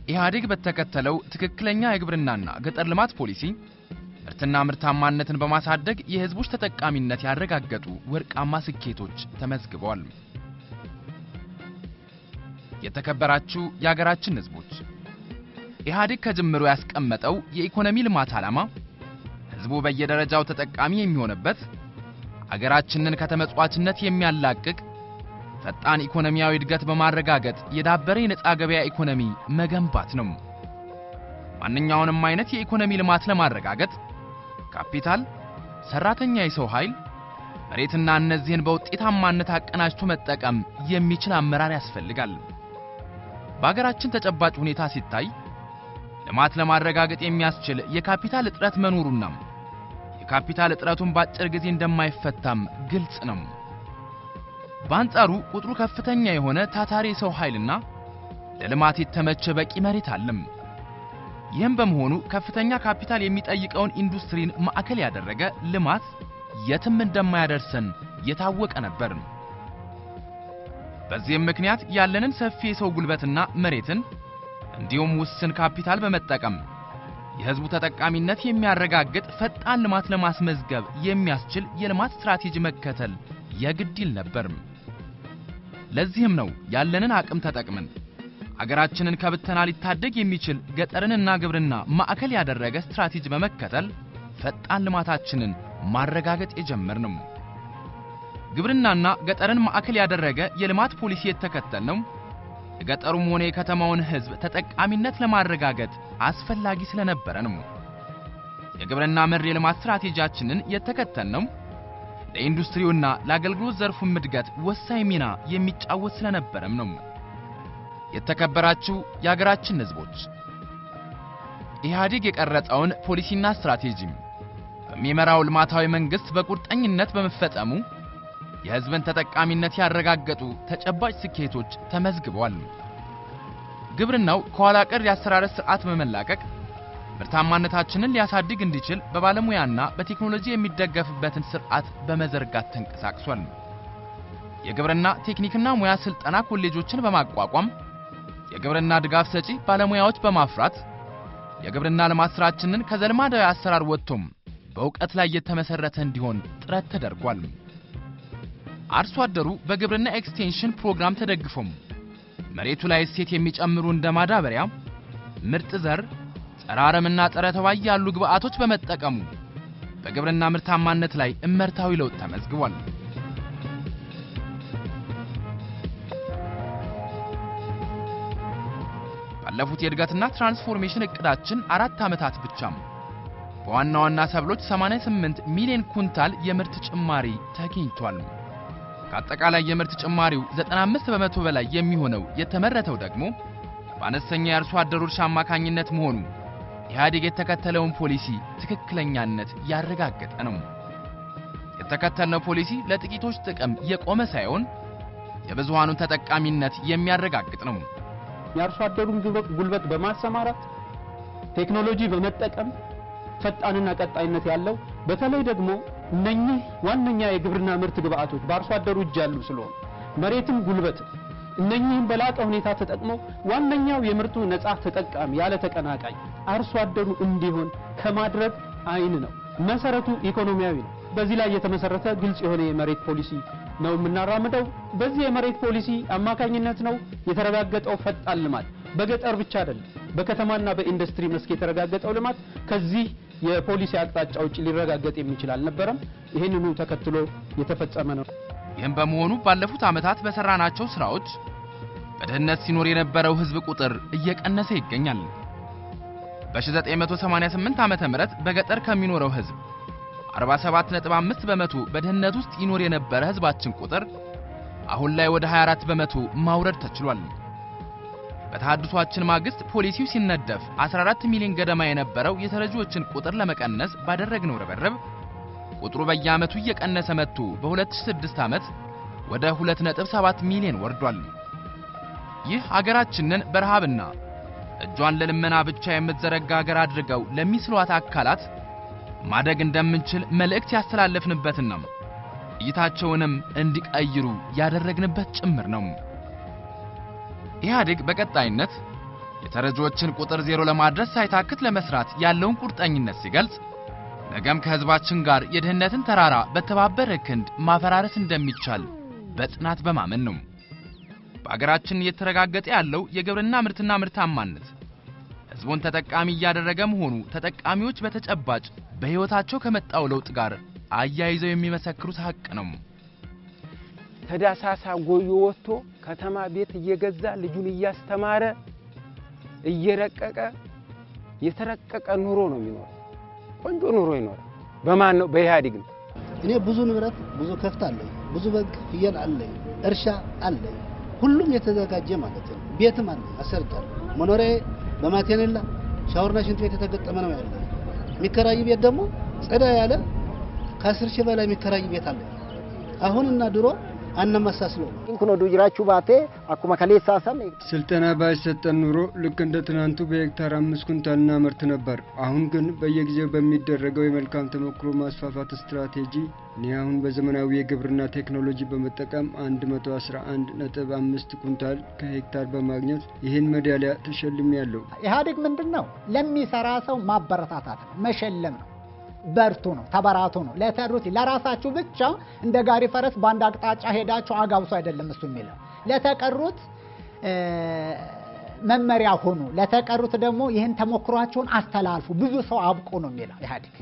ኢህአዴግ በተከተለው ትክክለኛ የግብርናና ገጠር ልማት ፖሊሲ ምርትና ምርታማነትን በማሳደግ የህዝቦች ተጠቃሚነት ያረጋገጡ ወርቃማ ስኬቶች ተመዝግበዋል። የተከበራችሁ የሀገራችን ህዝቦች ኢህአዴግ ከጅምሩ ያስቀመጠው የኢኮኖሚ ልማት ዓላማ ህዝቡ በየደረጃው ተጠቃሚ የሚሆንበት ሀገራችንን ከተመጽዋችነት የሚያላቅቅ ፈጣን ኢኮኖሚያዊ እድገት በማረጋገጥ የዳበረ የነጻ ገበያ ኢኮኖሚ መገንባት ነው። ማንኛውንም አይነት የኢኮኖሚ ልማት ለማረጋገጥ ካፒታል፣ ሰራተኛ፣ የሰው ኃይል፣ መሬትና እነዚህን በውጤታማነት አቀናጅቶ መጠቀም የሚችል አመራር ያስፈልጋል። በአገራችን ተጨባጭ ሁኔታ ሲታይ ልማት ለማረጋገጥ የሚያስችል የካፒታል እጥረት መኖሩና የካፒታል እጥረቱን በአጭር ጊዜ እንደማይፈታም ግልጽ ነው። በአንጻሩ ቁጥሩ ከፍተኛ የሆነ ታታሪ ሰው ኃይልና ለልማት የተመቸ በቂ መሬት አለም። ይህም በመሆኑ ከፍተኛ ካፒታል የሚጠይቀውን ኢንዱስትሪን ማዕከል ያደረገ ልማት የትም እንደማያደርሰን የታወቀ ነበር። በዚህም ምክንያት ያለንን ሰፊ የሰው ጉልበትና መሬትን እንዲሁም ውስን ካፒታል በመጠቀም የህዝቡ ተጠቃሚነት የሚያረጋግጥ ፈጣን ልማት ለማስመዝገብ የሚያስችል የልማት ስትራቴጂ መከተል የግድ ነበር። ለዚህም ነው ያለንን አቅም ተጠቅመን አገራችንን ከብተና ሊታደግ የሚችል ገጠርንና ግብርና ማዕከል ያደረገ ስትራቴጂ በመከተል ፈጣን ልማታችንን ማረጋገጥ የጀመርነው። ግብርናና ገጠርን ማዕከል ያደረገ የልማት ፖሊሲ የተከተልነው የገጠሩም ሆነ የከተማውን ህዝብ ተጠቃሚነት ለማረጋገጥ አስፈላጊ ስለነበረ ነው። የግብርና መር የልማት ስትራቴጂያችንን የተከተልነው ለኢንዱስትሪውና ለአገልግሎት ዘርፉም እድገት ወሳኝ ሚና የሚጫወት ስለነበረም ነው። የተከበራችሁ የሀገራችን ህዝቦች ኢህአዴግ የቀረጸውን ፖሊሲና ስትራቴጂ በሚመራው ልማታዊ መንግስት በቁርጠኝነት በመፈጸሙ የህዝብን ተጠቃሚነት ያረጋገጡ ተጨባጭ ስኬቶች ተመዝግበዋል። ግብርናው ከኋላ ቀር የአሰራር ስርዓት በመላቀቅ ምርታማነታችንን ሊያሳድግ እንዲችል በባለሙያና በቴክኖሎጂ የሚደገፍበትን ስርዓት በመዘርጋት ተንቀሳቅሷል። የግብርና ቴክኒክና ሙያ ስልጠና ኮሌጆችን በማቋቋም የግብርና ድጋፍ ሰጪ ባለሙያዎች በማፍራት የግብርና ልማት ስራችንን ከዘልማዳዊ አሰራር ወጥቶም በእውቀት ላይ የተመሰረተ እንዲሆን ጥረት ተደርጓል። አርሶ አደሩ በግብርና ኤክስቴንሽን ፕሮግራም ተደግፎም መሬቱ ላይ እሴት የሚጨምሩ እንደ ማዳበሪያ፣ ምርጥ ዘር፣ ጸረ አረምና ጸረ ተባይ ያሉ ግብአቶች በመጠቀሙ በግብርና ምርታማነት ላይ እመርታዊ ለውጥ ተመዝግቧል። ባለፉት የእድገትና ትራንስፎርሜሽን እቅዳችን 4 ዓመታት ብቻም በዋና ዋና ሰብሎች 88 ሚሊዮን ኩንታል የምርት ጭማሪ ተገኝቷል። ከአጠቃላይ የምርት ጭማሪው 95% በላይ የሚሆነው የተመረተው ደግሞ በአነስተኛ የአርሶ አደሩ እርሻ አማካኝነት መሆኑ ኢህአዴግ የተከተለውን ፖሊሲ ትክክለኛነት ያረጋገጠ ነው። የተከተልነው ፖሊሲ ለጥቂቶች ጥቅም የቆመ ሳይሆን የብዙሃኑን ተጠቃሚነት የሚያረጋግጥ ነው። የአርሶ አደሩን ጉልበት በማሰማራት ቴክኖሎጂ በመጠቀም ፈጣንና ቀጣይነት ያለው በተለይ ደግሞ እነኚህ ዋነኛ የግብርና ምርት ግብአቶች በአርሶ አደሩ እጅ ያሉ ስለሆነ መሬትም ጉልበት እነኚህን በላቀ ሁኔታ ተጠቅመው ዋነኛው የምርቱ ነፃ ተጠቃሚ ያለ ተቀናቃኝ አርሶ አደሩ እንዲሆን ከማድረግ አይን ነው። መሰረቱ ኢኮኖሚያዊ ነው። በዚህ ላይ የተመሰረተ ግልጽ የሆነ የመሬት ፖሊሲ ነው የምናራምደው። በዚህ የመሬት ፖሊሲ አማካኝነት ነው የተረጋገጠው ፈጣን ልማት በገጠር ብቻ አይደለም፣ በከተማና በኢንዱስትሪ መስክ የተረጋገጠው ልማት ከዚህ የፖሊሲ አቅጣጫ ውጪ ሊረጋገጥ የሚችል አልነበረም። ይሄንኑ ተከትሎ የተፈጸመ ነው። ይህም በመሆኑ ባለፉት ዓመታት በሰራናቸው ስራዎች በድህነት ሲኖር የነበረው ህዝብ ቁጥር እየቀነሰ ይገኛል። በ1988 ዓመተ ምህረት በገጠር ከሚኖረው ህዝብ 47.5% በድህነት ውስጥ ይኖር የነበረ ህዝባችን ቁጥር አሁን ላይ ወደ 24% ማውረድ ተችሏል። በተሐድሷችን ማግስት ፖሊሲው ሲነደፍ 14 ሚሊዮን ገደማ የነበረው የተረጂዎችን ቁጥር ለመቀነስ ባደረግነው ርብርብ ቁጥሩ በየዓመቱ እየቀነሰ መጥቶ በ2006 ዓመት ወደ 2.7 ሚሊዮን ወርዷል። ይህ ሀገራችንን በረሃብና እጇን ለልመና ብቻ የምትዘረጋ ሀገር አድርገው ለሚስሏት አካላት ማደግ እንደምንችል መልእክት ያስተላለፍንበትና እይታቸውንም እንዲቀይሩ ያደረግንበት ጭምር ነው። ኢህአዴግ በቀጣይነት የተረጂዎችን ቁጥር ዜሮ ለማድረስ ሳይታክት ለመስራት ያለውን ቁርጠኝነት ሲገልጽ ነገም ከህዝባችን ጋር የድህነትን ተራራ በተባበረ ክንድ ማፈራረስ እንደሚቻል በጽናት በማመን ነው። በአገራችን እየተረጋገጠ ያለው የግብርና ምርትና ምርታማነት ህዝቡን ተጠቃሚ እያደረገ መሆኑ ተጠቃሚዎች በተጨባጭ በህይወታቸው ከመጣው ለውጥ ጋር አያይዘው የሚመሰክሩት ሀቅ ነው። ተዳሳሳ ጎዮ ወጥቶ ከተማ ቤት እየገዛ ልጁን እያስተማረ እየረቀቀ የተረቀቀ ኑሮ ነው የሚኖር። ቆንጆ ኑሮ ይኖራል። በማን ነው? በኢህአዴግ ነው። እኔ ብዙ ንብረት ብዙ ከፍት አለኝ፣ ብዙ በግ ፍየል አለኝ፣ እርሻ አለኝ፣ ሁሉም የተዘጋጀ ማለት ነው። ቤትም አለኝ አሰርቻለሁ። መኖሪያ በማቴኔላ ሻወርና ሽንት ቤት የተገጠመ ነው ያለው። የሚከራይ ቤት ደግሞ ጸዳ ያለ ከ10 ሺህ በላይ የሚከራይ ቤት አለ። አሁንና ድሮ አነመሳስለው እንኩኖ ዱጅራቹ ባቴ አኩማ ከሌሳሰን ስልጠና ባይሰጠን ኑሮ ልክ እንደ ትናንቱ በሄክታር 5 ኩንታል እናመርት ነበር። አሁን ግን በየጊዜው በሚደረገው የመልካም ተሞክሮ ማስፋፋት ስትራቴጂ እኔ አሁን በዘመናዊ የግብርና ቴክኖሎጂ በመጠቀም 111.5 ኩንታል ከሄክታር በማግኘት ይህን ሜዳሊያ ተሸልሜያለሁ። ኢህአዴግ ምንድነው ለሚሰራ ሰው ማበረታታት ነው፣ መሸለም ነው። በርቱ ነው፣ ተበራቱ ነው። ለተሩት ለራሳችሁ ብቻ እንደ ጋሪ ፈረስ ባንድ አቅጣጫ ሄዳችሁ አጋብሱ አይደለም እሱ የሚለው። ለተቀሩት መመሪያ ሆኑ፣ ለተቀሩት ደግሞ ይህን ተሞክሯችሁን አስተላልፉ፣ ብዙ ሰው አብቁ ነው የሚለው ኢህአዴግ።